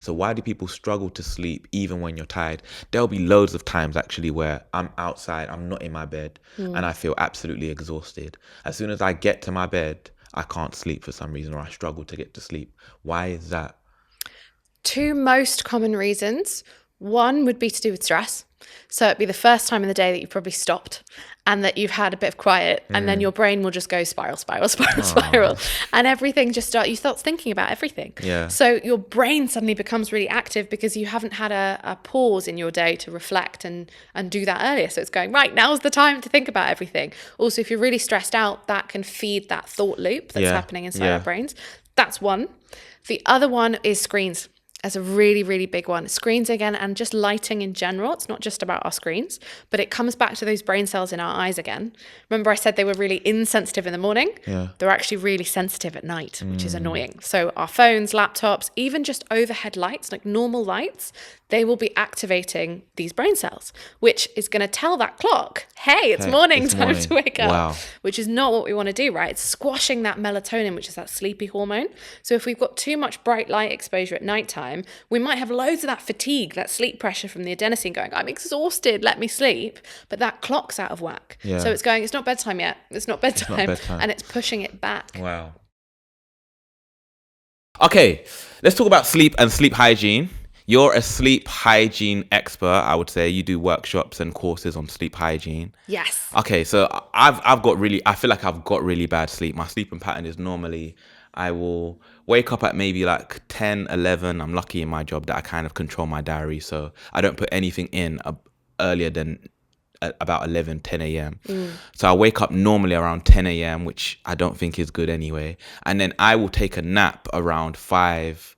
So why do people struggle to sleep even when you're tired? There'll be loads of times actually where I'm outside, I'm not in my bed, and I feel absolutely exhausted. As soon as I get to my bed, I can't sleep for some reason, or I struggle to get to sleep. Why is that? Two most common reasons. One would be to do with stress. So it'd be the first time in the day that you've probably stopped and that you've had a bit of quiet, and then your brain will just go spiral. And everything you start thinking about everything. Yeah. So your brain suddenly becomes really active because you haven't had a pause in your day to reflect and do that earlier. So it's going, right, now's the time to think about everything. Also, if you're really stressed out, that can feed that thought loop that's happening inside our brains. That's one. The other one is screens. As a really, really big one. Screens again, and just lighting in general. It's not just about our screens, but it comes back to those brain cells in our eyes again. Remember I said they were really insensitive in the morning? Yeah. They're actually really sensitive at night, which is annoying. So our phones, laptops, even just overhead lights, like normal lights, they will be activating these brain cells, which is going to tell that clock, hey, it's morning, time to wake up. Wow. Which is not what we want to do, right? It's squashing that melatonin, which is that sleepy hormone. So if we've got too much bright light exposure at nighttime, we might have loads of that fatigue, that sleep pressure from the adenosine going, I'm exhausted, let me sleep. But that clock's out of whack. Yeah. So it's going, it's not bedtime yet. It's not bedtime. And it's pushing it back. Wow. Okay, let's talk about sleep and sleep hygiene. You're a sleep hygiene expert, I would say. You do workshops and courses on sleep hygiene. Yes. Okay, so I feel like I've got really bad sleep. My sleeping pattern is normally I will wake up at maybe like 10, 11. I'm lucky in my job that I kind of control my diary, so I don't put anything in earlier than about 11, 10 a.m. So I wake up normally around 10 a.m., which I don't think is good anyway. And then I will take a nap around 5,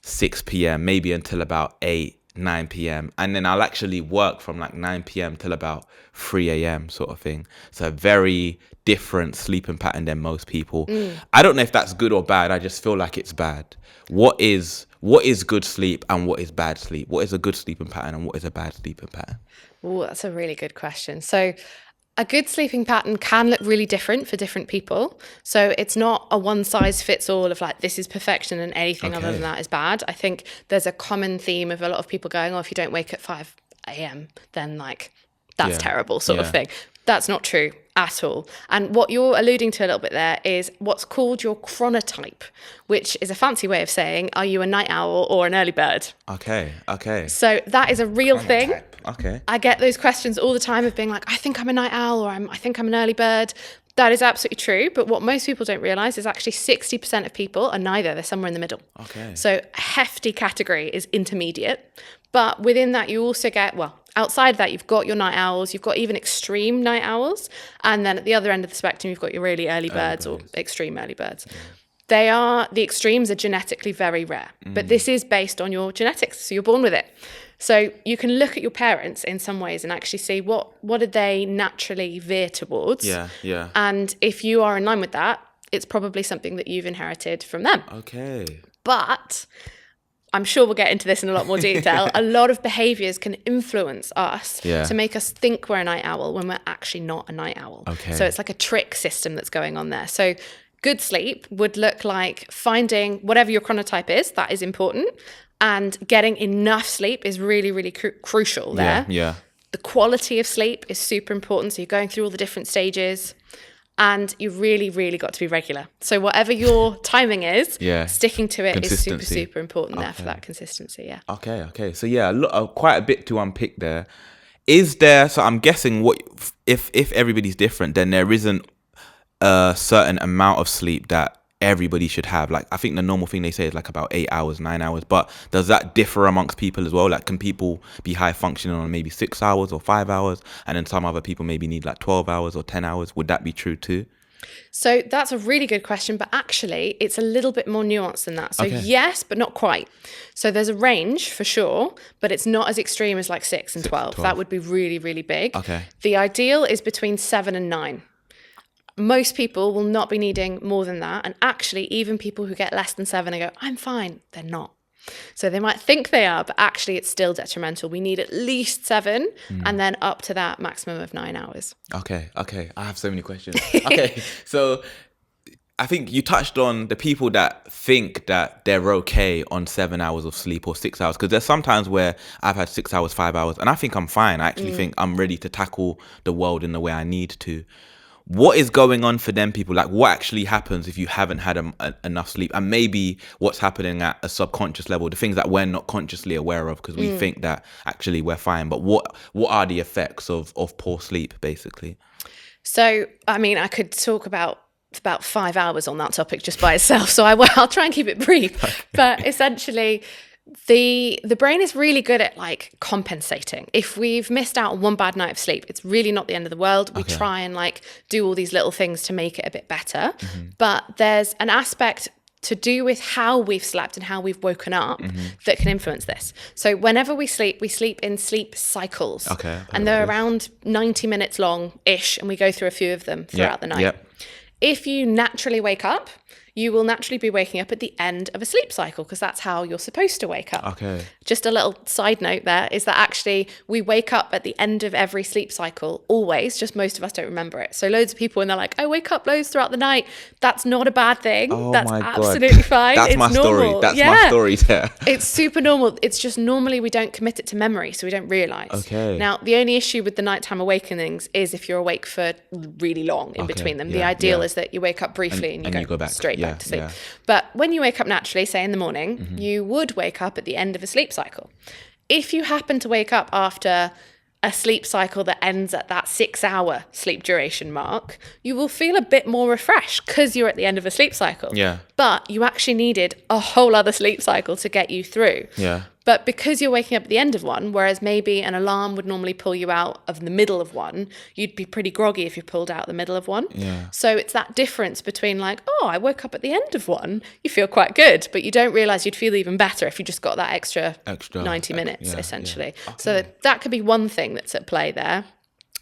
6 p.m, maybe until about 8, 9 p.m. And then I'll actually work from like 9 p.m. till about 3 a.m. sort of thing. So a very different sleeping pattern than most people. I don't know if that's good or bad. I just feel like it's bad. What is good sleep and what is bad sleep? What is a good sleeping pattern and what is a bad sleeping pattern? Oh, that's a really good question. So a good sleeping pattern can look really different for different people. So it's not a one size fits all of like, this is perfection and anything other than that is bad. I think there's a common theme of a lot of people going, oh, if you don't wake at 5 a.m., then like, that's terrible sort of thing. That's not true at all. And what you're alluding to a little bit there is what's called your chronotype, which is a fancy way of saying, are you a night owl or an early bird? Okay. So that is a real thing. Okay. I get those questions all the time of being like, I think I'm a night owl or I think I'm an early bird. That is absolutely true. But what most people don't realize is actually 60% of people are neither. They're somewhere in the middle. Okay. So a hefty category is intermediate. But within that, you also get, outside of that, you've got your night owls, you've got even extreme night owls. And then at the other end of the spectrum, you've got your really early birds or extreme early birds. Yeah. The extremes are genetically very rare, but this is based on your genetics. So you're born with it. So you can look at your parents in some ways and actually see what did they naturally veer towards. Yeah. And if you are in line with that, it's probably something that you've inherited from them. Okay. But I'm sure we'll get into this in a lot more detail. A lot of behaviors can influence us to make us think we're a night owl when we're actually not a night owl. Okay. So it's like a trick system that's going on there. So good sleep would look like finding whatever your chronotype is, that is important. And getting enough sleep is really, really crucial there. Yeah. The quality of sleep is super important. So you're going through all the different stages. And you've really, really got to be regular. So whatever your timing is, sticking to it is super, super important there for that consistency. Yeah. Okay. So quite a bit to unpick there. Is there? So I'm guessing if everybody's different, then there isn't a certain amount of sleep that everybody should have. Like I think the normal thing they say is like about 8 hours, 9 hours. But does that differ amongst people as well? Like can people be high functioning on maybe 6 hours or 5 hours, and then some other people maybe need like 12 hours or 10 hours? Would that be true too? So that's a really good question, but actually it's a little bit more nuanced than that. So yes, but not quite. So there's a range for sure, but it's not as extreme as like 6 and 12. That would be really, really big. Okay. The ideal is between 7 and 9. Most people will not be needing more than that. And actually, even people who get less than 7 and go, I'm fine, they're not. So they might think they are, but actually it's still detrimental. We need at least 7 and then up to that maximum of 9 hours. Okay. I have so many questions. Okay. So I think you touched on the people that think that they're okay on 7 hours of sleep or 6 hours, because there's sometimes where I've had 6 hours, 5 hours, and I think I'm fine. I actually think I'm ready to tackle the world in the way I need to. What is going on for them people? Like, what actually happens if you haven't had enough sleep? And maybe what's happening at a subconscious level, the things that we're not consciously aware of, because we think that actually we're fine. But what are the effects of poor sleep, basically? So, I mean, I could talk about 5 hours on that topic just by itself. So I'll try and keep it brief. Okay. But essentially, the brain is really good at like compensating. If we've missed out on one bad night of sleep, it's really not the end of the world. We try and like do all these little things to make it a bit better. But there's an aspect to do with how we've slept and how we've woken up that can influence this. So whenever we sleep in sleep cycles. Okay. And they're around 90 minutes long-ish, and we go through a few of them throughout the night. Yep. If you naturally wake up, you will naturally be waking up at the end of a sleep cycle, because that's how you're supposed to wake up. Okay. Just a little side note there is that actually we wake up at the end of every sleep cycle always, just most of us don't remember it. So loads of people, when they're like, I wake up loads throughout the night, that's not a bad thing. Oh, that's absolutely fine. That's my story. That's my story there. It's super normal. It's just normally we don't commit it to memory, so we don't realize. Okay. Now, the only issue with the nighttime awakenings is if you're awake for really long in between them. The ideal is that you wake up briefly and you go back straight back to sleep. Yeah. But when you wake up naturally, say in the morning, you would wake up at the end of a sleep cycle. If you happen to wake up after a sleep cycle that ends at that 6-hour sleep duration mark, you will feel a bit more refreshed because you're at the end of a sleep cycle. Yeah. But you actually needed a whole other sleep cycle to get you through. Yeah. But because you're waking up at the end of one, whereas maybe an alarm would normally pull you out of the middle of one, you'd be pretty groggy if you pulled out the middle of one. Yeah. So it's that difference between like, oh, I woke up at the end of one, you feel quite good, but you don't realize you'd feel even better if you just got that extra 90 minutes, essentially. Yeah. Okay. So that could be one thing that's at play there.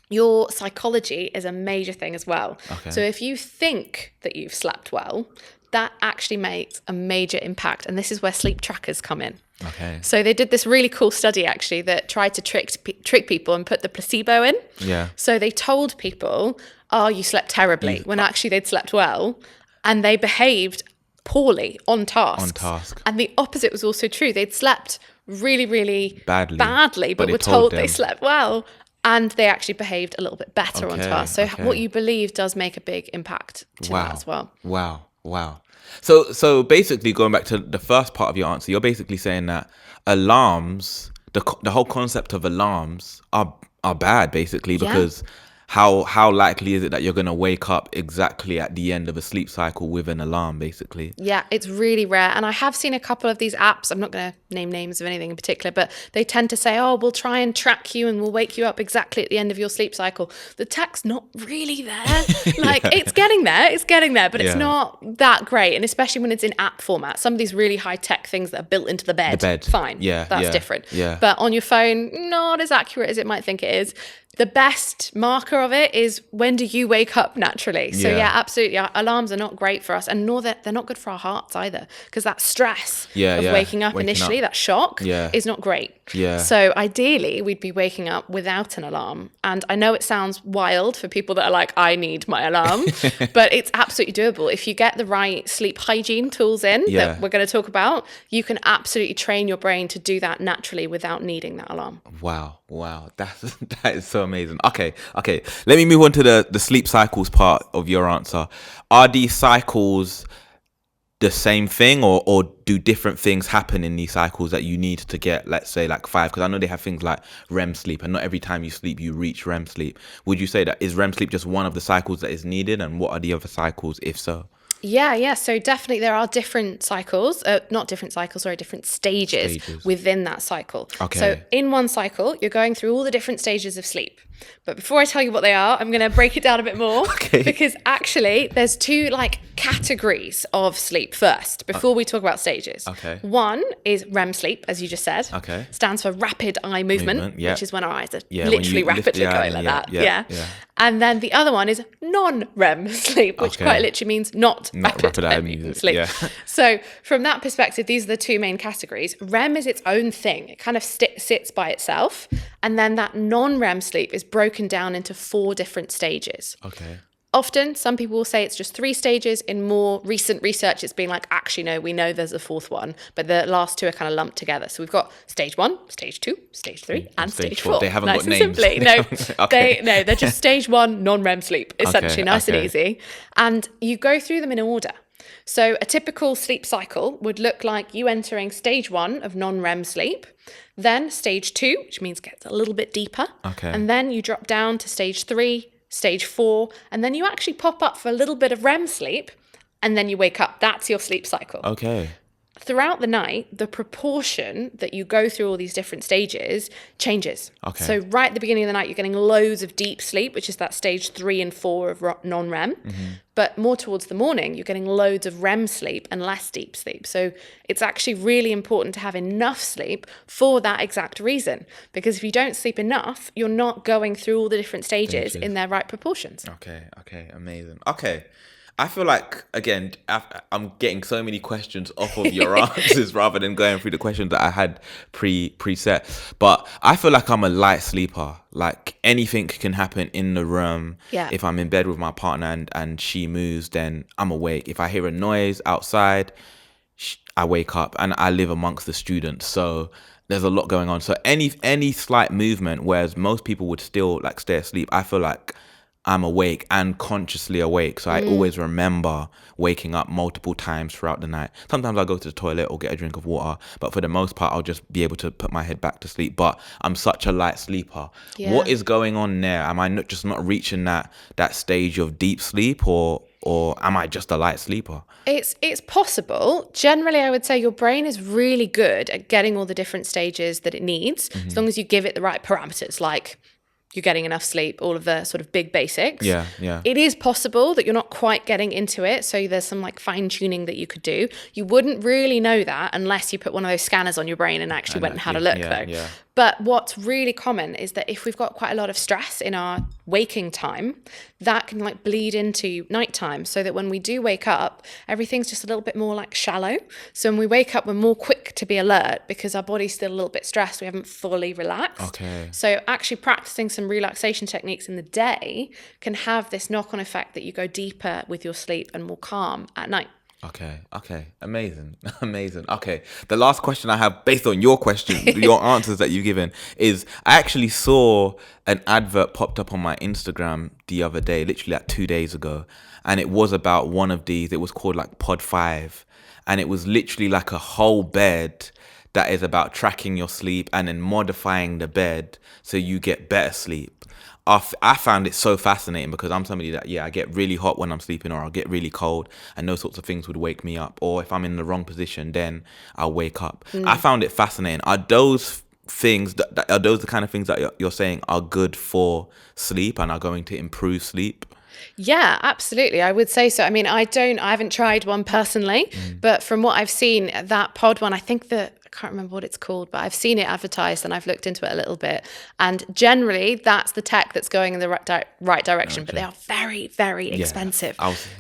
Your psychology is a major thing as well. Okay. So if you think that you've slept well, that actually makes a major impact. And this is where sleep trackers come in. Okay. So they did this really cool study actually that tried to trick people and put the placebo in. Yeah. So they told people, oh, you slept terribly, when actually they'd slept well, and they behaved poorly on task. And the opposite was also true. They'd slept really, really badly but were told they slept well. And they actually behaved a little bit better on task. So what you believe does make a big impact to that as well. Wow. So basically, going back to the first part of your answer, you're basically saying that alarms, the whole concept of alarms are bad, basically, because how likely is it that you're going to wake up exactly at the end of a sleep cycle with an alarm, basically? Yeah, it's really rare. And I have seen a couple of these apps. I'm not going to name names of anything in particular, but they tend to say, oh, we'll try and track you and we'll wake you up exactly at the end of your sleep cycle. The tech's not really there. Like, it's getting there, but it's not that great. And especially when it's in app format. Some of these really high-tech things that are built into the bed. Fine. That's different. Yeah. But on your phone, not as accurate as it might think it is. The best marker of it is, when do you wake up naturally? So yeah, absolutely. Alarms are not great for us, and nor they're not good for our hearts either, because that stress of waking up initially, that shock is not great. Yeah. So ideally, we'd be waking up without an alarm. And I know it sounds wild for people that are like, I need my alarm, but it's absolutely doable. If you get the right sleep hygiene tools in that we're going to talk about, you can absolutely train your brain to do that naturally without needing that alarm. Wow. That is so amazing. Okay. Let me move on to the sleep cycles part of your answer. Are these cycles the same thing, or do different things happen in these cycles that you need to get, let's say, like 5? Because I know they have things like REM sleep, and not every time you sleep you reach REM sleep. Would you say that is REM sleep just one of the cycles that is needed, and what are the other cycles, if so? Yeah. So definitely there are different cycles, different stages within that cycle. Okay. So in one cycle, you're going through all the different stages of sleep. But before I tell you what they are, I'm going to break it down a bit more. Okay. Because actually there's two categories of sleep first, before we talk about stages. Okay. One is REM sleep, as you just said. Okay. Stands for rapid eye movement, which is when our eyes are literally rapidly going like that. Yeah. And then the other one is non-REM sleep, which quite literally means not rapid eye movement sleep. Yeah. So from that perspective, these are the two main categories. REM is its own thing. It kind of sits by itself. And then that non-REM sleep is broken down into 4 different stages. Okay. Often, some people will say it's just 3 stages. In more recent research, it's been like, actually, no, we know there's a 4th one, but the last 2 are kind of lumped together. So we've got stage 1, stage 2, stage 3, and stage 4. They haven't nice got and names. Simply. No, Okay. they're just stage 1 non-REM sleep, essentially, nice and easy. And you go through them in order. So a typical sleep cycle would look like you entering stage 1 of non-REM sleep, then stage 2, which means it gets a little bit deeper, Okay. and then you drop down to stage 3, stage 4, and then you actually pop up for a little bit of REM sleep, and then you wake up. That's your sleep cycle. Okay. Throughout the night, the proportion that you go through all these different stages changes. Okay. So right at the beginning of the night, you're getting loads of deep sleep, which is that stage 3 and 4 of non-REM. But more towards the morning, you're getting loads of REM sleep and less deep sleep. So it's actually really important to have enough sleep for that exact reason. Because if you don't sleep enough, you're not going through all the different stages in their right proportions. Okay, amazing. Okay. I feel like, again, I'm getting so many questions off of your answers rather than going through the questions that I had preset. But I feel like I'm a light sleeper. Like anything can happen in the room. Yeah. If I'm in bed with my partner and she moves, then I'm awake. If I hear a noise outside, I wake up, and I live amongst the students. So there's a lot going on. So any slight movement, whereas most people would still like stay asleep, I feel like I'm awake and consciously awake. So I always remember waking up multiple times throughout the night. Sometimes I'll go to the toilet or get a drink of water, but for the most part, I'll just be able to put my head back to sleep. But I'm such a light sleeper. Yeah. What is going on there? Am I just not reaching that stage of deep sleep, or am I just a light sleeper? It's possible. Generally, I would say your brain is really good at getting all the different stages that it needs, as long as you give it the right parameters, like you're getting enough sleep, all of the sort of big basics. Yeah. It is possible that you're not quite getting into it, so there's some like fine tuning that you could do. You wouldn't really know that unless you put one of those scanners on your brain and actually went and had a look, though. Yeah. But what's really common is that if we've got quite a lot of stress in our waking time, that can like bleed into nighttime, so that when we do wake up, everything's just a little bit more like shallow. So when we wake up, we're more quick to be alert because our body's still a little bit stressed. We haven't fully relaxed. Okay. So actually practicing some relaxation techniques in the day can have this knock-on effect that you go deeper with your sleep and more calm at night. Okay. Amazing. Okay. The last question I have, based on your question, your answers that you've given, is I actually saw an advert popped up on my Instagram the other day, literally like 2 days ago. And it was about one of these. It was called like Pod 5. And it was literally like a whole bed that is about tracking your sleep and then modifying the bed so you get better sleep. I found it so fascinating because I'm somebody that, I get really hot when I'm sleeping, or I'll get really cold, and those sorts of things would wake me up. Or if I'm in the wrong position, then I'll wake up. I found it fascinating. Are those things, are those the kind of things that you're saying are good for sleep and are going to improve sleep? Yeah, absolutely. I would say so. I mean, I haven't tried one personally, but from what I've seen, that pod one, I can't remember what it's called, but I've seen it advertised and I've looked into it a little bit. And generally, that's the tech that's going in the right direction, but they are very, very expensive.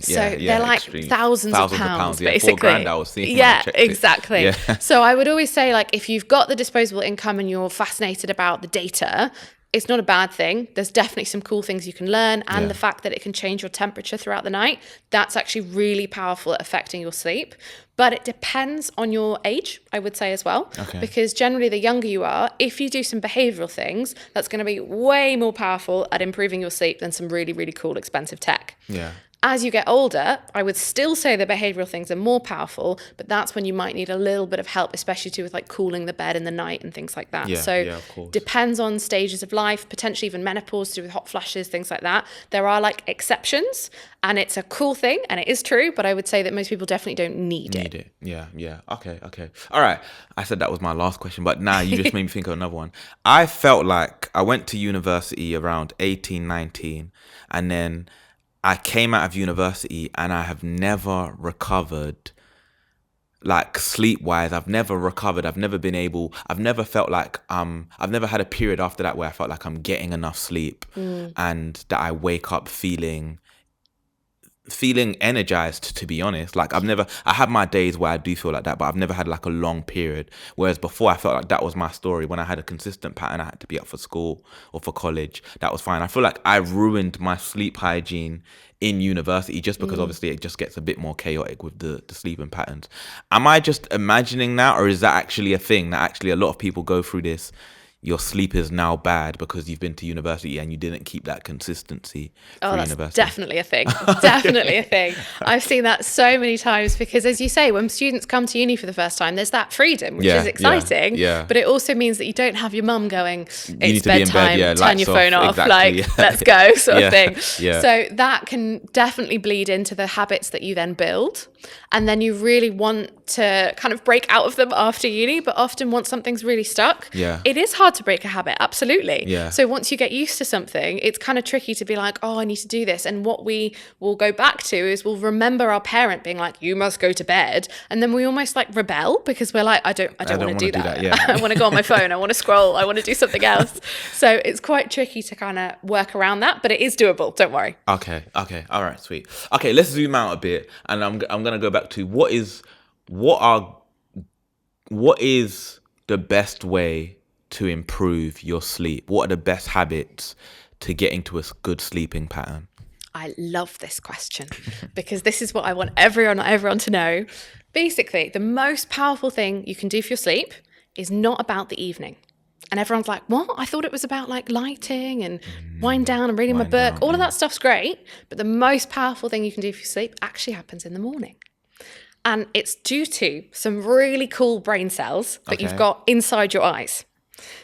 They're like thousands of pounds, basically. $4,000 I was seeing. Yeah, exactly. Yeah. So I would always say, like, if you've got the disposable income and you're fascinated about the data, it's not a bad thing. There's definitely some cool things you can learn. And the fact that it can change your temperature throughout the night, that's actually really powerful at affecting your sleep. But it depends on your age, I would say, as well. Okay. Because generally, the younger you are, if you do some behavioral things, that's going to be way more powerful at improving your sleep than some really, really cool, expensive tech. Yeah. As you get older, I would still say the behavioral things are more powerful, but that's when you might need a little bit of help, especially to do with like cooling the bed in the night and things like that. Of course. Depends on stages of life, potentially even menopause to do with hot flashes, things like that. There are like exceptions, and it's a cool thing, and it is true, but I would say that most people definitely don't need it. Yeah. Okay. All right. I said that was my last question, but now you just made me think of another one. I felt like I went to university around 18, 19, and then I came out of university and I have never recovered, like sleep-wise. I've never recovered. I've never felt like I've never had a period after that where I felt like I'm getting enough sleep and that I wake up feeling feeling energized, to be honest. Like I have my days where I do feel like that, but I've never had like a long period. Whereas before I felt like that was my story. When I had a consistent pattern, I had to be up for school or for college. That was fine. I feel like I ruined my sleep hygiene in university just because obviously it just gets a bit more chaotic with the sleeping patterns. Am I just imagining that, or is that actually a thing that actually a lot of people go through this? Your sleep is now bad because you've been to university and you didn't keep that consistency for that's university. definitely a thing. Definitely a thing. I've seen that so many times because, as you say, when students come to uni for the first time, there's that freedom, which is exciting. Yeah. But it also means that you don't have your mum going, need it's to be in bed, bedtime, turn your phone off, exactly. like, let's go, sort of thing. Yeah. So that can definitely bleed into the habits that you then build. And then you really want to kind of break out of them after uni, but often once something's really stuck, it is hard to break a habit, absolutely. Yeah. So once you get used to something, it's kind of tricky to be like, oh, I need to do this. And what we will go back to is we'll remember our parent being like, you must go to bed. And then we almost like rebel because we're like, I don't want to do that. I want to go on my phone. I want to scroll. I want to do something else. So it's quite tricky to kind of work around that, but it is doable. Don't worry. Okay. All right, sweet. Okay, let's zoom out a bit, and I'm going to go back to what is the best way to improve your sleep? What are the best habits to get into a good sleeping pattern? I love this question because this is what I want everyone to know. Basically, the most powerful thing you can do for your sleep is not about the evening. And everyone's like, what? I thought it was about like lighting and wind down and reading my book. All of that stuff's great. But the most powerful thing you can do for your sleep actually happens in the morning. And it's due to some really cool brain cells that you've got inside your eyes.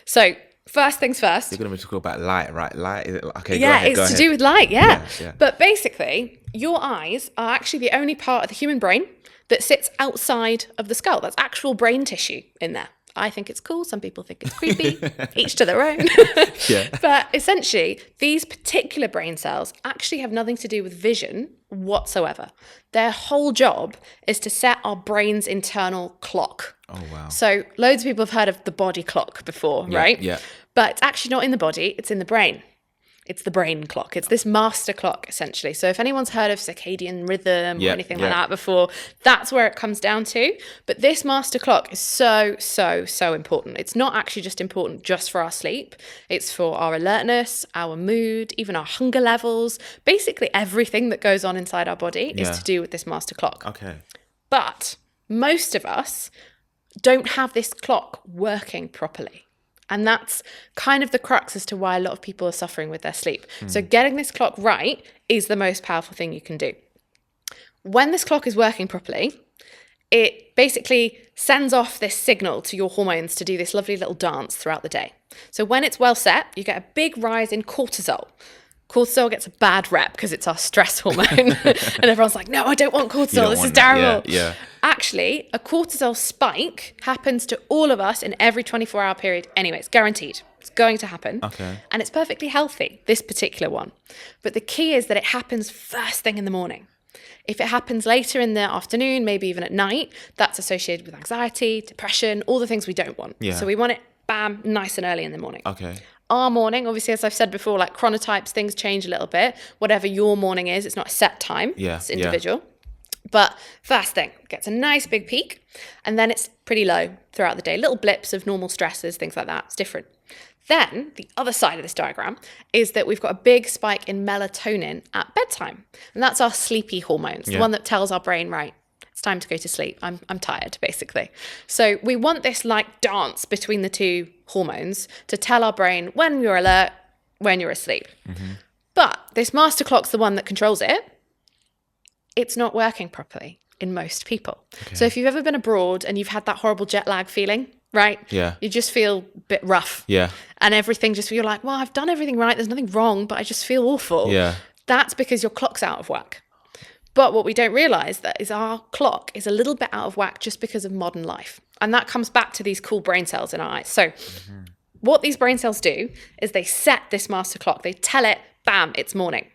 So first things first. You're going to be talking about light, right? Light? Is it, okay, yeah, go ahead, it's to do with light, yeah. Yeah. But basically, your eyes are actually the only part of the human brain that sits outside of the skull. That's actual brain tissue in there. I think it's cool. Some people think it's creepy. Each to their own. But essentially, these particular brain cells actually have nothing to do with vision whatsoever. Their whole job is to set our brain's internal clock. Oh, wow. So loads of people have heard of the body clock before, right? Yeah. But it's actually not in the body. It's in the brain. It's the brain clock. It's this master clock, essentially. So if anyone's heard of circadian rhythm or anything like that before, that's where it comes down to. But this master clock is so, so, so important. It's not actually just important just for our sleep. It's for our alertness, our mood, even our hunger levels. Basically, everything that goes on inside our body is to do with this master clock. Okay. But most of us don't have this clock working properly. And that's kind of the crux as to why a lot of people are suffering with their sleep. So getting this clock right is the most powerful thing you can do. When this clock is working properly, it basically sends off this signal to your hormones to do this lovely little dance throughout the day. So when it's well set, you get a big rise in cortisol. Cortisol gets a bad rep because it's our stress hormone. And everyone's like, no, I don't want cortisol. This is terrible. Yeah. Actually, a cortisol spike happens to all of us in every 24-hour period anyway. It's guaranteed. It's going to happen. Okay. And it's perfectly healthy, this particular one. But the key is that it happens first thing in the morning. If it happens later in the afternoon, maybe even at night, that's associated with anxiety, depression, all the things we don't want. Yeah. So we want it, bam, nice and early in the morning. Okay. Our morning, obviously, as I've said before, like chronotypes, things change a little bit. Whatever your morning is, it's not a set time. Yeah. It's individual. But first thing, gets a nice big peak, and then it's pretty low throughout the day. Little blips of normal stresses, things like that. It's different. Then the other side of this diagram is that we've got a big spike in melatonin at bedtime. And that's our sleepy hormones, the one that tells our brain, right, it's time to go to sleep. I'm tired, basically. So we want this like dance between the two hormones to tell our brain when you're alert, when you're asleep. But this master clock's the one that controls it. It's not working properly in most people. Okay. So if you've ever been abroad and you've had that horrible jet lag feeling, right? Yeah. You just feel a bit rough. Yeah. And everything just, you're like, well, I've done everything right. There's nothing wrong, but I just feel awful. Yeah. That's because your clock's out of whack. But what we don't realize that is our clock is a little bit out of whack just because of modern life. And that comes back to these cool brain cells in our eyes. So what these brain cells do is they set this master clock. They tell it, bam, it's morning.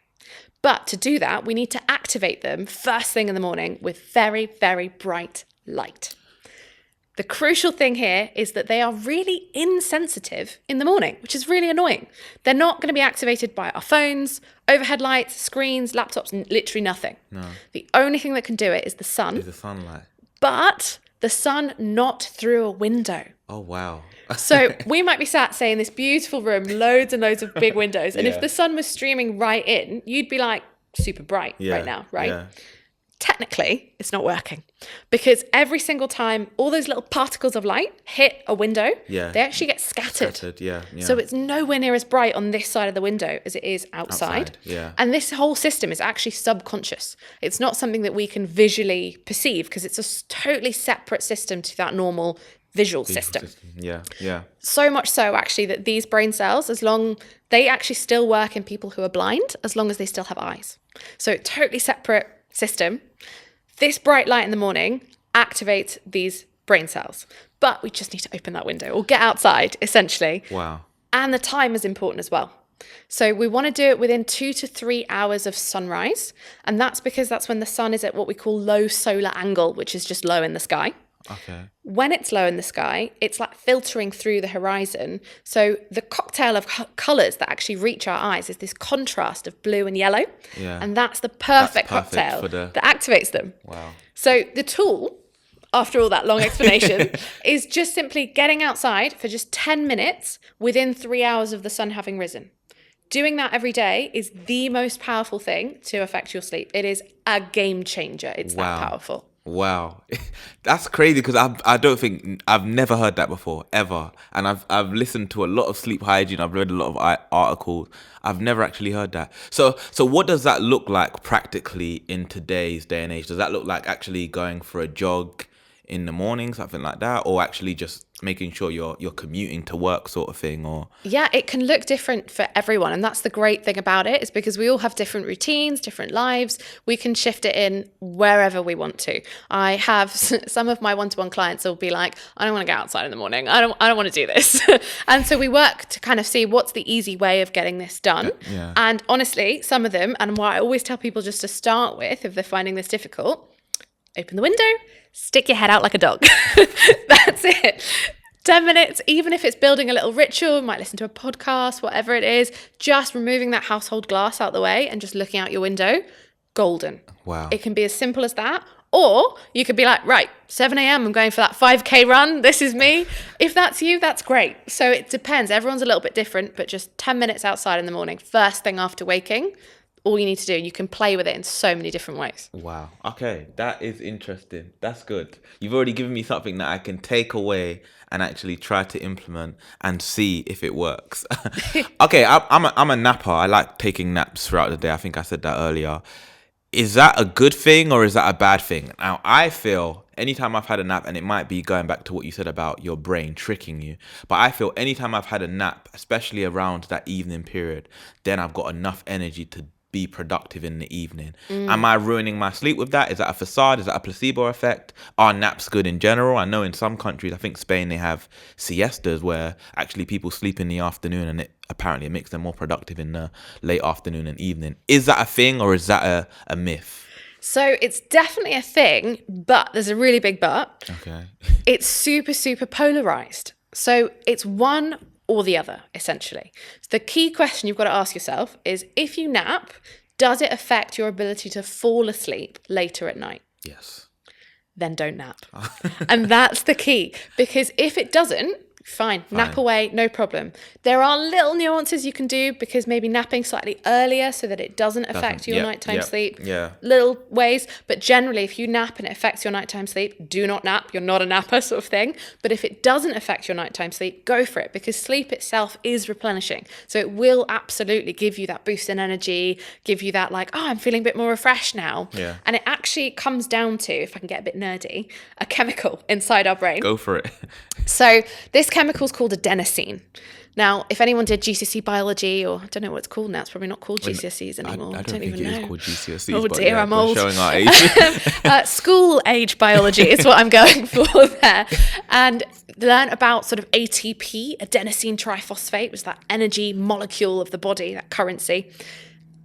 But to do that, we need to activate them first thing in the morning with very, very bright light. The crucial thing here is that they are really insensitive in the morning, which is really annoying. They're not going to be activated by our phones, overhead lights, screens, laptops, literally nothing. No. The only thing that can do it is the sun. Is the sunlight. But the sun not through a window. Oh, wow. So we might be sat, say, in this beautiful room, loads and loads of big windows. And if the sun was streaming right in, you'd be like super bright right now, right? Yeah. Technically, it's not working because every single time all those little particles of light hit a window, they actually get scattered. So it's nowhere near as bright on this side of the window as it is outside. And this whole system is actually subconscious. It's not something that we can visually perceive because it's a totally separate system to that normal visual system. So much so actually that these brain cells, they actually still work in people who are blind as long as they still have eyes. So totally separate system. This bright light in the morning activates these brain cells, but we just need to open that window or get outside, essentially. Wow. And the time is important as well. So we want to do it within 2 to 3 hours of sunrise, and that's because that's when the sun is at what we call low solar angle, which is just low in the sky. Okay. When it's low in the sky, it's like filtering through the horizon. So the cocktail of colours that actually reach our eyes is this contrast of blue and yellow. Yeah. And that's the perfect cocktail that activates them. Wow. So the tool, after all that long explanation, is just simply getting outside for just 10 minutes within 3 hours of the sun having risen. Doing that every day is the most powerful thing to affect your sleep. It is a game changer. It's that powerful. Wow, that's crazy because I've never heard that before ever, and I've listened to a lot of sleep hygiene. I've read a lot of articles. I've never actually heard that. So what does that look like practically in today's day and age? Does that look like actually going for a jog in the morning, something like that, or actually just making sure you're commuting to work sort of thing? Or it can look different for everyone, and that's the great thing about it, is because we all have different routines, different lives. We can shift it in wherever we want to. I have some of my one-to-one clients will be like, I don't want to get outside in the morning, I don't want to do this. And so we work to kind of see what's the easy way of getting this done. And honestly, some of them, and what I always tell people just to start with if they're finding this difficult, open the window, stick your head out like a dog. That's it. 10 minutes, even if it's building a little ritual, might listen to a podcast, whatever it is, just removing that household glass out the way and just looking out your window, golden. Wow. It can be as simple as that. Or you could be like, right, 7 a.m, I'm going for that 5K run. This is me. If that's you, that's great. So it depends. Everyone's a little bit different, but just 10 minutes outside in the morning, first thing after waking, all you need to do, you can play with it in so many different ways. Wow. Okay, that is interesting. That's good. You've already given me something that I can take away and actually try to implement and see if it works. Okay, I'm a napper. I like taking naps throughout the day. I think I said that earlier. Is that a good thing or is that a bad thing? Now, I feel anytime I've had a nap, and it might be going back to what you said about your brain tricking you, but I feel anytime I've had a nap, especially around that evening period, then I've got enough energy to be productive in the evening. Am I ruining my sleep with that? Is that a facade? Is that a placebo effect? Are naps good in general? I know in some countries, I think Spain, they have siestas where actually people sleep in the afternoon, and it makes them more productive in the late afternoon and evening. Is that a thing or is that a myth? So it's definitely a thing, but there's a really big but. Okay. It's super, super polarized. So it's one or the other, essentially. So the key question you've got to ask yourself is, if you nap, does it affect your ability to fall asleep later at night? Yes. Then don't nap. And that's the key, because if it doesn't, fine, nap away, no problem. There are little nuances you can do, because maybe napping slightly earlier so that it doesn't affect your nighttime sleep. Little ways, but generally if you nap and it affects your nighttime sleep, do not nap. You're not a napper, sort of thing. But if it doesn't affect your nighttime sleep, go for it, because sleep itself is replenishing. So it will absolutely give you that boost in energy, give you that like, oh, I'm feeling a bit more refreshed now. And it actually comes down to, if I can get a bit nerdy, a chemical inside our brain. Go for it. So this chemical is called adenosine. Now, if anyone did GCSE biology, or I don't know what it's called now, it's probably not called GCSEs anymore. I don't even know. It is called GCSEs. Oh dear, I'm old. Showing our age. School age biology is what I'm going for there. And learn about sort of ATP, adenosine triphosphate, was that energy molecule of the body, that currency.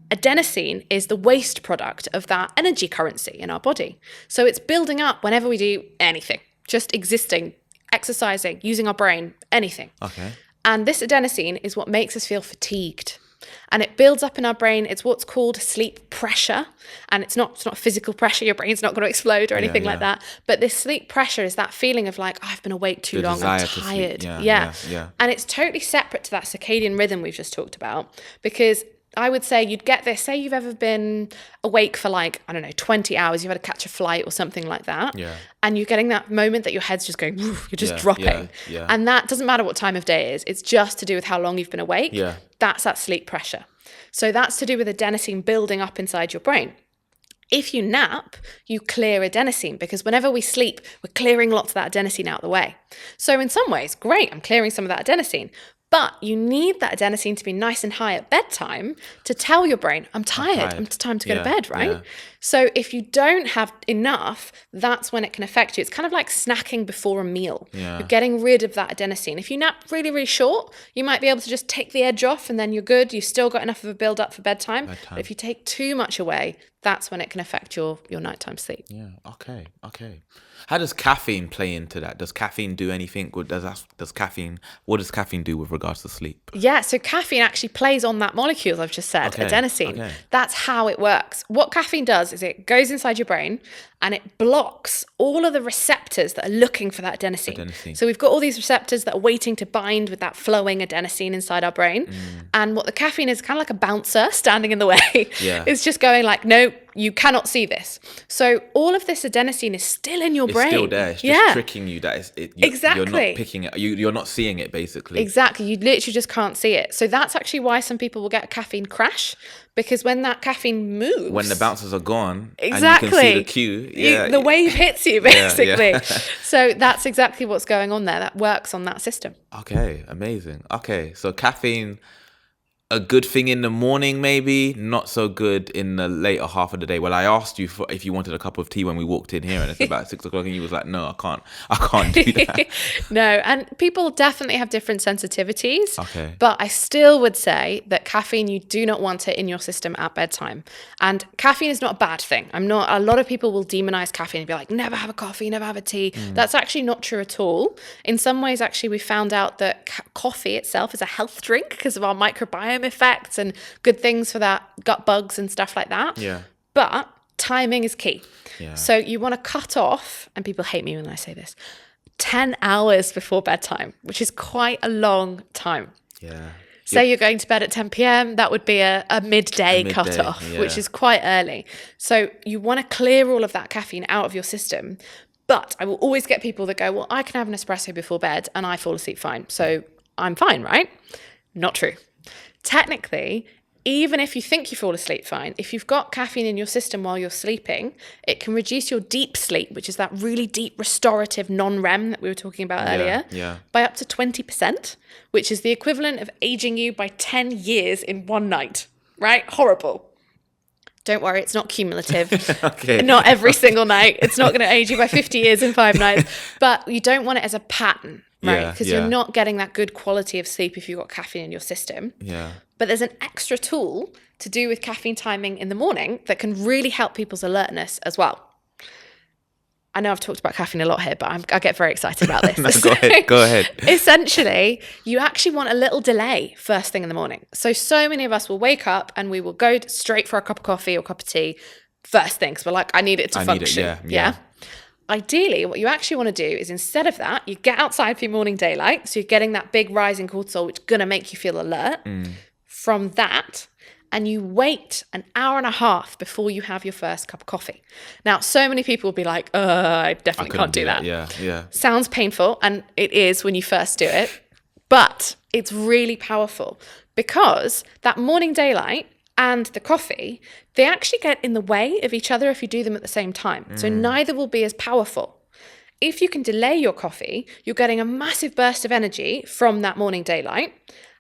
Adenosine is the waste product of that energy currency in our body. So it's building up whenever we do anything. Just existing, exercising, using our brain, anything. Okay. And this adenosine is what makes us feel fatigued. And it builds up in our brain. It's what's called sleep pressure. And it's not physical pressure. Your brain's not going to explode or anything like that. But this sleep pressure is that feeling of like, oh, I've been awake too long, I'm tired. Yeah. And it's totally separate to that circadian rhythm we've just talked about. Because I would say you'd get this, say you've ever been awake for like, 20 hours, you've had to catch a flight or something like that. Yeah. And you're getting that moment that your head's just going, you're just dropping. Yeah. And that doesn't matter what time of day it is. It's just to do with how long you've been awake. Yeah. That's that sleep pressure. So that's to do with adenosine building up inside your brain. If you nap, you clear adenosine because whenever we sleep, we're clearing lots of that adenosine out of the way. So in some ways, great, I'm clearing some of that adenosine. But you need that adenosine to be nice and high at bedtime to tell your brain, I'm tired. It's time to go to bed, right? Yeah. So if you don't have enough, that's when it can affect you. It's kind of like snacking before a meal. Yeah. You're getting rid of that adenosine. If you nap really, really short, you might be able to just take the edge off and then you're good. You've still got enough of a build up for bedtime. But if you take too much away, that's when it can affect your nighttime sleep. Yeah. Okay. How does caffeine play into that? Does caffeine do anything? What does caffeine do with regards to sleep? Yeah, so caffeine actually plays on that molecule I've just said, adenosine. Okay. That's how it works. What caffeine does is it goes inside your brain and it blocks all of the receptors that are looking for that adenosine. So we've got all these receptors that are waiting to bind with that flowing adenosine inside our brain. And what the caffeine is kind of like a bouncer standing in the way. Yeah. It's just going like, no, you cannot see this. So all of this adenosine is still in your brain. It's still there. It's just tricking you. Exactly. You're not picking it. You're not seeing it, basically. Exactly. You literally just can't see it. So that's actually why some people will get a caffeine crash, because when that caffeine moves, when the bouncers are gone, and you can see the cue, the wave hits you, basically. Yeah. So that's exactly what's going on there. That works on that system. Okay, amazing. Okay, so caffeine, a good thing in the morning, maybe not so good in the later half of the day. Well, I asked you if you wanted a cup of tea when we walked in here, and it's about 6 o'clock, and you was like, "No, I can't do that." No, and people definitely have different sensitivities. Okay, but I still would say that caffeine, you do not want it in your system at bedtime. And caffeine is not a bad thing. A lot of people will demonize caffeine and be like, "Never have a coffee, never have a tea." That's actually not true at all. In some ways, actually, we found out that coffee itself is a health drink because of our microbiome effects and good things for that gut bugs and stuff like that. Yeah. But timing is key. Yeah. So you want to cut off, and people hate me when I say this, 10 hours before bedtime, which is quite a long time. Yeah. Say you're going to bed at 10 p.m., that would be a midday cutoff, which is quite early. So you want to clear all of that caffeine out of your system. But I will always get people that go, well, I can have an espresso before bed and I fall asleep fine. So I'm fine, right? Not true. Technically, even if you think you fall asleep fine, if you've got caffeine in your system while you're sleeping, it can reduce your deep sleep, which is that really deep restorative non-REM that we were talking about earlier, by up to 20%, which is the equivalent of aging you by 10 years in one night, right? Horrible. Don't worry, it's not cumulative. Okay. Not every single night. It's not going to age you by 50 years in 5 nights. But you don't want it as a pattern, right? Because you're not getting that good quality of sleep if you've got caffeine in your system. Yeah. But there's an extra tool to do with caffeine timing in the morning that can really help people's alertness as well. I know I've talked about caffeine a lot here, but I get very excited about this. No, go ahead. Essentially, you actually want a little delay first thing in the morning. So many of us will wake up and we will go straight for a cup of coffee or cup of tea first thing. So we're like, I need it to function. Yeah. Ideally, what you actually want to do is instead of that, you get outside for your morning daylight. So you're getting that big rise in cortisol, which is going to make you feel alert. From that, and you wait an hour and a half before you have your first cup of coffee. Now, so many people will be like, I definitely can't do that. Yeah. Sounds painful, and it is when you first do it, but it's really powerful because that morning daylight and the coffee, they actually get in the way of each other if you do them at the same time. So neither will be as powerful. If you can delay your coffee, you're getting a massive burst of energy from that morning daylight.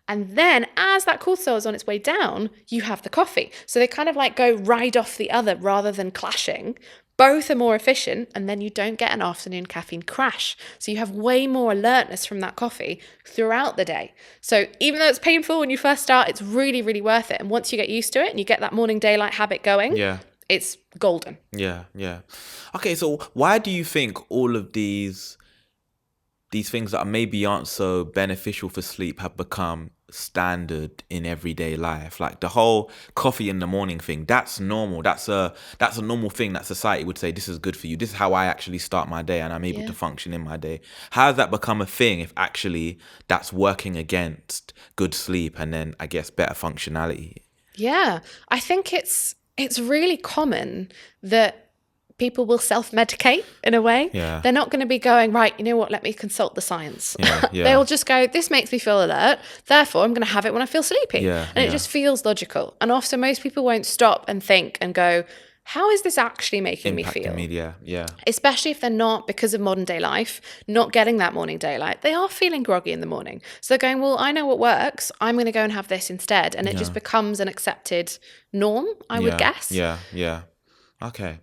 And then as that cortisol is on its way down, you have the coffee. So they kind of like go right off the other rather than clashing. Both are more efficient, and then you don't get an afternoon caffeine crash. So you have way more alertness from that coffee throughout the day. So even though it's painful when you first start, it's really, really worth it. And once you get used to it and you get that morning daylight habit going, it's golden. Yeah. Okay, so why do you think all of these these things that maybe aren't so beneficial for sleep have become standard in everyday life. Like the whole coffee in the morning thing, that's normal. That's a normal thing that society would say, this is good for you. This is how I actually start my day and I'm able to function in my day. How has that become a thing if actually that's working against good sleep and then I guess better functionality? Yeah, I think it's really common that people will self-medicate in a way. Yeah. They're not going to be going, right, you know what, let me consult the science. Yeah, yeah. They'll just go, this makes me feel alert, therefore I'm going to have it when I feel sleepy. Yeah, and it just feels logical. And often most people won't stop and think and go, how is this actually making me feel? Yeah. Especially if they're not, because of modern day life, not getting that morning daylight. They are feeling groggy in the morning. So they're going, well, I know what works. I'm going to go and have this instead. And it just becomes an accepted norm, I would guess. Yeah. Okay.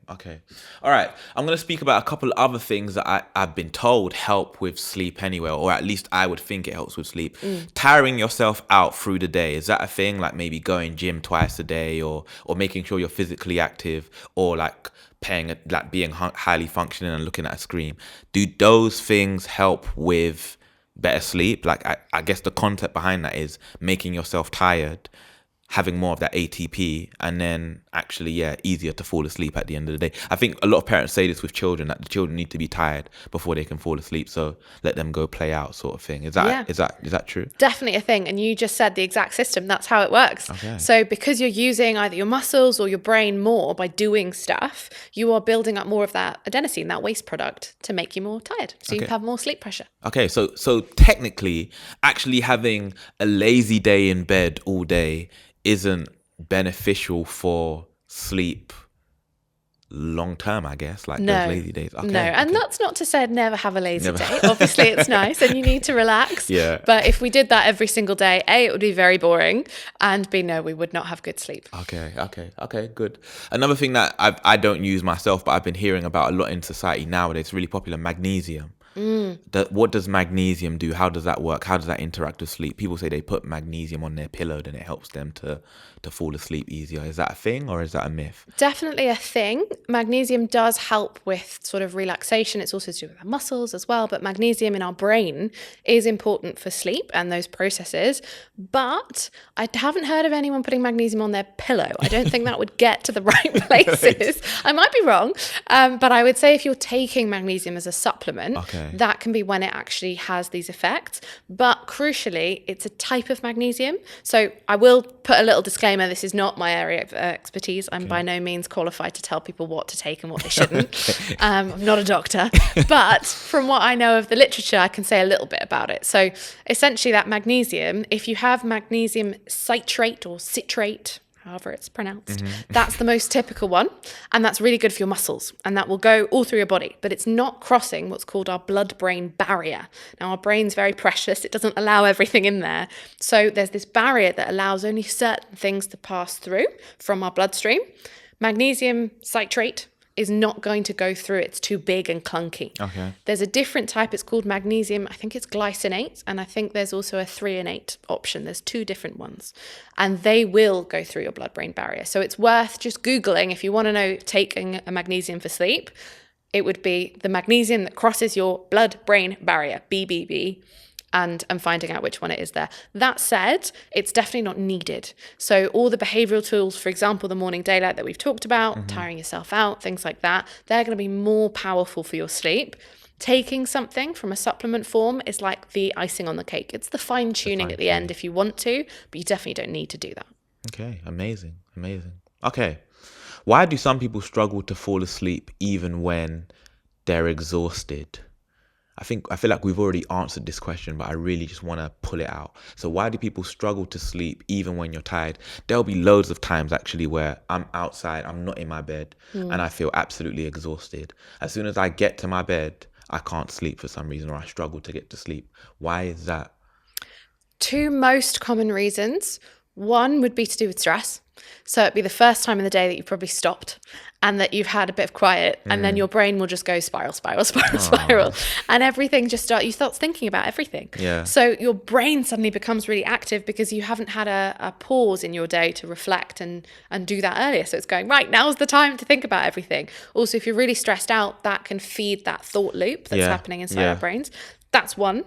All right. I'm going to speak about a couple of other things that I've been told help with sleep anyway, or at least I would think it helps with sleep. Tiring yourself out through the day. Is that a thing? Like maybe going gym twice a day or making sure you're physically active or like being highly functioning and looking at a screen. Do those things help with better sleep? Like I guess the concept behind that is making yourself tired, having more of that ATP, and then actually, easier to fall asleep at the end of the day. I think a lot of parents say this with children, that the children need to be tired before they can fall asleep, so let them go play out, sort of thing. Is that true? Definitely a thing. And you just said the exact system. That's how it works. Okay. So because you're using either your muscles or your brain more by doing stuff, you are building up more of that adenosine, that waste product, to make you more tired. So you have more sleep pressure. Okay, so technically, actually having a lazy day in bed all day isn't beneficial for sleep long term, I guess, like those lazy days. Okay, and that's not to say I'd never have a lazy day. Obviously it's nice and you need to relax. But if we did that every single day, A, it would be very boring, and B, no, we would not have good sleep. Okay, good. Another thing that I don't use myself, but I've been hearing about a lot in society nowadays, it's really popular, magnesium. What does magnesium do? How does that work? How does that interact with sleep? People say they put magnesium on their pillow, then it helps them to fall asleep easier. Is that a thing or is that a myth? Definitely a thing. Magnesium does help with sort of relaxation. It's also to do with our muscles as well. But magnesium in our brain is important for sleep and those processes. But I haven't heard of anyone putting magnesium on their pillow. I don't think that would get to the right places. I might be wrong. But I would say if you're taking magnesium as a supplement, that can be when it actually has these effects. But crucially, it's a type of magnesium. So I will put a little disclaimer. This is not my area of expertise. I'm by no means qualified to tell people what to take and what they shouldn't. I'm not a doctor. But from what I know of the literature, I can say a little bit about it. So essentially that magnesium, if you have magnesium citrate or citrate, however it's pronounced, that's the most typical one. And that's really good for your muscles. And that will go all through your body. But it's not crossing what's called our blood-brain barrier. Now, our brain's very precious. It doesn't allow everything in there. So there's this barrier that allows only certain things to pass through from our bloodstream. Magnesium citrate is not going to go through. It's too big and clunky. There's a different type. It's called magnesium. I think it's glycinate. And I think there's also a 3-in-8 option. There's two different ones. And they will go through your blood-brain barrier. So it's worth just Googling if you want to know taking a magnesium for sleep. It would be the magnesium that crosses your blood-brain barrier, BBB. And finding out which one it is there. That said, it's definitely not needed. So all the behavioral tools, for example, the morning daylight that we've talked about, tiring yourself out, things like that, they're going to be more powerful for your sleep. Taking something from a supplement form is like the icing on the cake. It's the fine tuning at the end if you want to, but you definitely don't need to do that. Okay, amazing. Okay, why do some people struggle to fall asleep even when they're exhausted? I feel like we've already answered this question, but I really just want to pull it out. So why do people struggle to sleep even when you're tired? There'll be loads of times actually where I'm outside, I'm not in my bed, and I feel absolutely exhausted. As soon as I get to my bed, I can't sleep for some reason, or I struggle to get to sleep. Why is that? Two most common reasons. One would be to do with stress. So it'd be the first time in the day that you've probably stopped and that you've had a bit of quiet, and then your brain will just go spiral. And everything you start thinking about everything. So your brain suddenly becomes really active because you haven't had a pause in your day to reflect and do that earlier. So it's going, right, now's the time to think about everything. Also, if you're really stressed out, that can feed that thought loop that's happening inside our brains. That's one.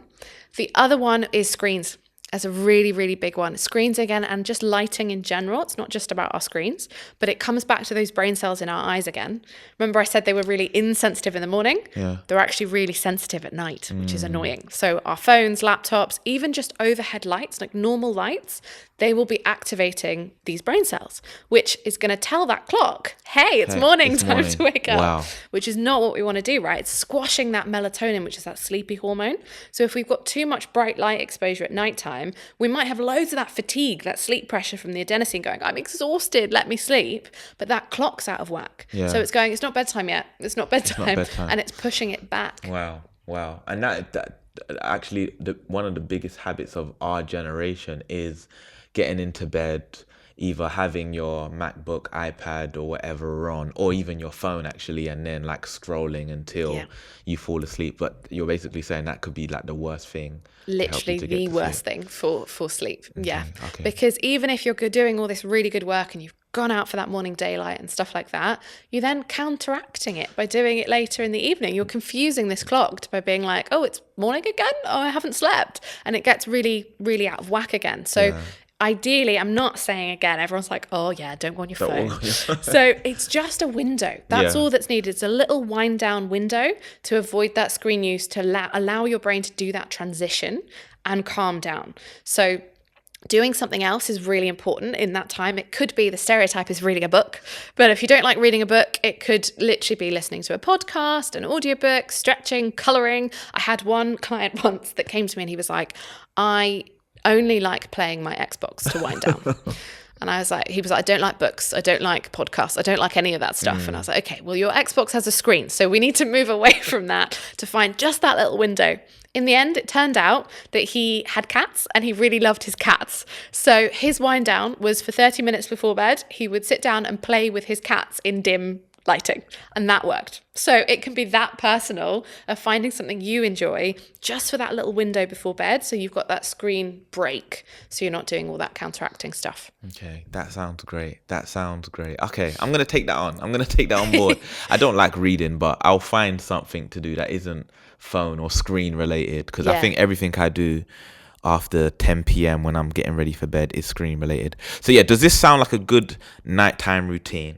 The other one is screens. As a really, really big one. Screens again, and just lighting in general. It's not just about our screens, but it comes back to those brain cells in our eyes again. Remember I said they were really insensitive in the morning? Yeah. They're actually really sensitive at night, which is annoying. So our phones, laptops, even just overhead lights, like normal lights, they will be activating these brain cells, which is going to tell that clock, hey, it's morning, it's time morning. to wake up. Wow. Which is not what we want to do, right? It's squashing that melatonin, which is that sleepy hormone. So if we've got too much bright light exposure at nighttime, we might have loads of that fatigue, that sleep pressure from the adenosine going, I'm exhausted, let me sleep. But that clock's out of whack. Yeah. So it's going, it's not bedtime yet. It's not bedtime. And it's pushing it back. Wow. And that actually, one of the biggest habits of our generation is getting into bed, either having your MacBook, iPad or whatever on, or even your phone actually, and then like scrolling until you fall asleep. But you're basically saying that could be like the worst thing. Literally the worst thing for sleep. Yeah. Okay. Because even if you're doing all this really good work and you've gone out for that morning daylight and stuff like that, you're then counteracting it by doing it later in the evening. You're confusing this clock by being like, oh, it's morning again? Oh, I haven't slept. And it gets really, really out of whack again. So ideally, I'm not saying again, everyone's like, oh yeah, don't go on your phone. So it's just a window. That's all that's needed. It's a little wind down window to avoid that screen use, to allow your brain to do that transition and calm down. So doing something else is really important in that time. It could be, the stereotype is reading a book, but if you don't like reading a book, it could literally be listening to a podcast, an audiobook, stretching, coloring. I had one client once that came to me and he was like, I only like playing my Xbox to wind down. And he was like, I don't like books. I don't like podcasts. I don't like any of that stuff. And I was like, okay, well, your Xbox has a screen. So we need to move away from that to find just that little window. In the end, it turned out that he had cats and he really loved his cats. So his wind down was for 30 minutes before bed. He would sit down and play with his cats in dim lighting, and that worked. So it can be that personal of finding something you enjoy just for that little window before bed, so you've got that screen break, so you're not doing all that counteracting stuff. Okay, that sounds great. Okay, I'm gonna take that on board. I don't like reading, but I'll find something to do that isn't phone or screen related, because I think everything I do after 10 p.m. when I'm getting ready for bed is screen related. So yeah, does this sound like a good nighttime routine?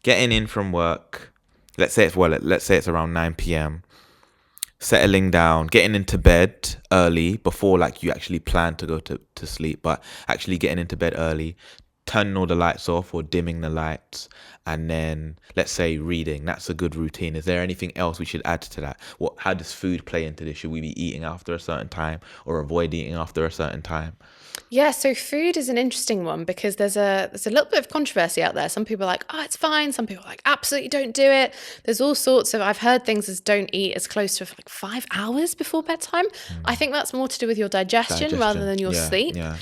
Getting in from work, let's say it's around 9 p.m. Settling down, getting into bed early before like you actually plan to go to sleep, but actually getting into bed early, turning all the lights off or dimming the lights, and then let's say reading. That's a good routine. Is there anything else we should add to that? How does food play into this? Should we be eating after a certain time or avoid eating after a certain time? Yeah, so food is an interesting one because there's a little bit of controversy out there. Some people are like, oh, it's fine. Some people are like, absolutely don't do it. There's all sorts of, I've heard things as don't eat as close to like 5 hours before bedtime. I think that's more to do with your digestion rather than your sleep. Yeah.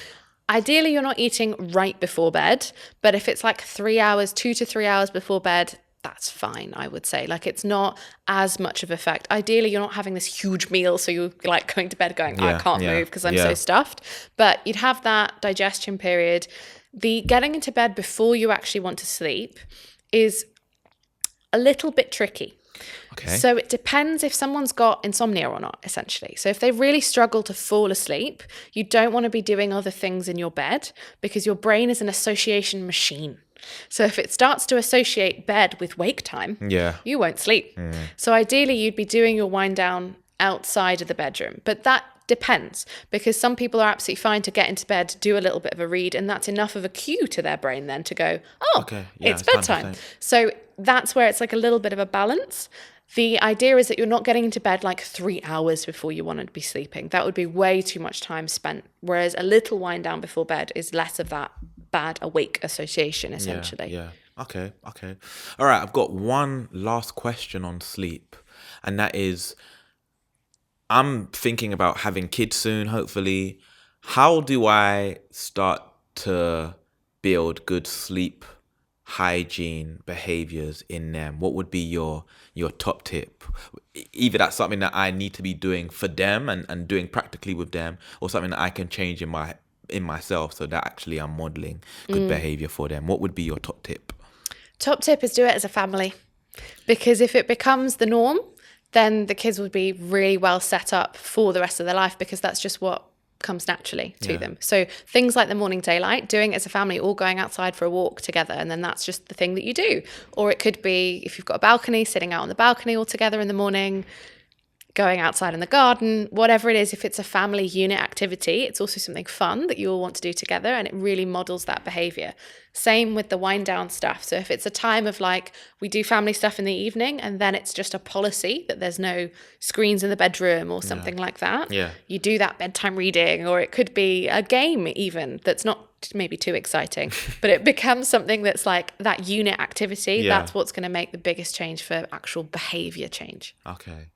Ideally, you're not eating right before bed, but if it's like 3 hours, 2 to 3 hours before bed, that's fine, I would say. Like, it's not as much of effect. Ideally, you're not having this huge meal, so you're like going to bed going, I can't move because I'm so stuffed. But you'd have that digestion period. The getting into bed before you actually want to sleep is a little bit tricky. Okay. So it depends if someone's got insomnia or not, essentially. So if they really struggle to fall asleep, you don't want to be doing other things in your bed because your brain is an association machine. So if it starts to associate bed with wake time, you won't sleep. So ideally, you'd be doing your wind down outside of the bedroom. But that depends, because some people are absolutely fine to get into bed, do a little bit of a read, and that's enough of a cue to their brain then to go, it's bedtime. So that's where it's like a little bit of a balance. The idea is that you're not getting into bed like 3 hours before you want to be sleeping. That would be way too much time spent. Whereas a little wind down before bed is less of that bad awake association, essentially. Yeah. Okay. All right. I've got one last question on sleep, and that is, I'm thinking about having kids soon, hopefully. How do I start to build good sleep hygiene behaviors in them? What would be your top tip? Either that's something that I need to be doing for them and doing practically with them, or something that I can change in myself so that actually I'm modeling good behavior for them. What would be your top tip? Top tip is do it as a family, because if it becomes the norm, then the kids would be really well set up for the rest of their life, because that's just what comes naturally to them. So things like the morning daylight, doing it as a family, all going outside for a walk together, and then that's just the thing that you do. Or it could be, if you've got a balcony, sitting out on the balcony all together in the morning, going outside in the garden, whatever it is. If it's a family unit activity, it's also something fun that you all want to do together, and it really models that behavior. Same with the wind down stuff. So if it's a time of like, we do family stuff in the evening, and then it's just a policy that there's no screens in the bedroom or something like that, you do that bedtime reading. Or it could be a game even that's not maybe too exciting, but it becomes something that's like that unit activity. That's what's going to make the biggest change for actual behavior change. Okay.